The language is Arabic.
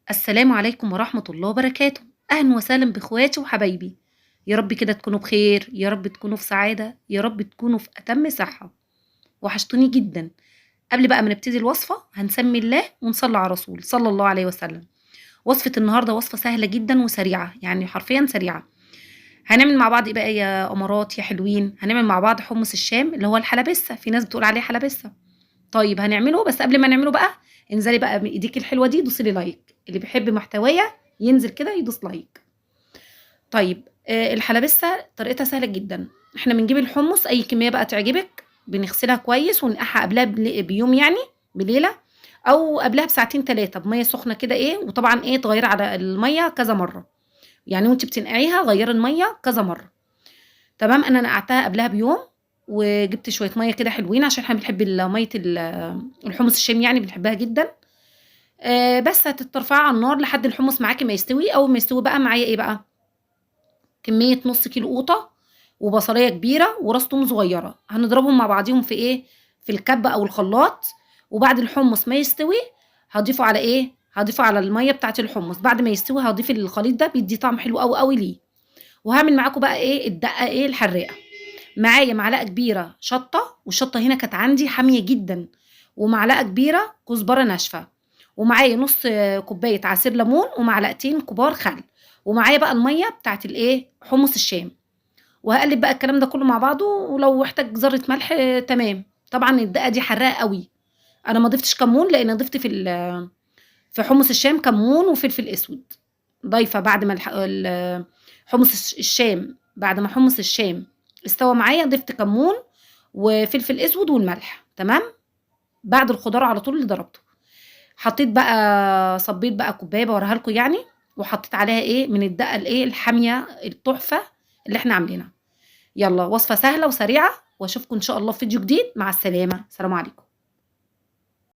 السلام عليكم ورحمة الله وبركاته. أهلا وسهلا بإخواتي وحبايبي. يا رب كده تكونوا بخير، يا رب تكونوا في سعادة، يا رب تكونوا في أتم صحة. وحشتوني جدا. قبل بقى ما نبتدي الوصفة هنسمي الله ونصلي على رسول صلى الله عليه وسلم. وصفة النهاردة وصفة سهلة جدا وسريعة، يعني حرفيا سريعة. هنعمل مع بعض إيه بقى يا أمارات يا حلوين؟ هنعمل مع بعض حمص الشام اللي هو الحلبسة، في ناس بتقول عليه حلبسة. طيب هنعمله، بس قبل ما نعمله بقى انزلي بقى من ايديك الحلوه دي دوسي لي لايك، اللي بيحب محتوايا ينزل كده يدوس لايك. طيب الحلبسه طريقتها سهله جدا. احنا بنجيب الحمص اي كميه بقى تعجبك، بنغسلها كويس ونقعها قبلها بيوم يعني، بليله، او قبلها بساعتين ثلاثه بميه سخنه كده ايه، وطبعا ايه تغيري على الميه كذا مره، يعني وانت بتنقعيها غيري الميه كذا مره. تمام، انا نقعتها قبلها بيوم، وجبت شويه ميه كده حلوين عشان احنا بنحب ميه الحمص الشام، يعني بنحبها جدا. بس هترفعي على النار لحد الحمص معاكي ما يستوي. اول ما يستوي بقى معايا ايه بقى؟ كميه نص كيلو قوطه، وبصليه كبيره، وراس توم صغيره، هنضربهم مع بعضيهم في ايه، في الكبه او الخلاط. وبعد الحمص ما يستوي هضيفه على ايه، هضيفه على الميه بتاعه الحمص. بعد ما يستوي هضيف الخليط ده، بيدي طعم حلو قوي قوي ليه. وهعمل معاكم بقى ايه الدقه ايه الحراقه. معايا معلقه كبيره شطه، والشطه هنا كانت عندي حاميه جدا، ومعلقه كبيره كزبره ناشفه، ومعايا نص كوبايه عصير ليمون، ومعلقتين كبار خل، ومعايا بقى الميه بتاعت الايه حمص الشام. وهقلب بقى الكلام ده كله مع بعضه، ولو احتاج ذره ملح تمام. طبعا الدقه دي حراقه قوي. انا ما ضفتش كمون لان ضفت في حمص الشام كمون وفلفل اسود. ضايفه بعد ما حمص الشام، بعد ما حمص الشام استوى معايا ضفت كمون وفلفل اسود والملح. تمام. بعد الخضار على طول اللي ضربته، حطيت بقى صبيت بقى كوبايه بوريها لكم يعني، وحطيت عليها ايه من الدقه الايه الحاميه التحفه اللي احنا عاملينها. يلا وصفه سهله وسريعه، واشوفكم ان شاء الله في فيديو جديد. مع السلامه، سلام عليكم.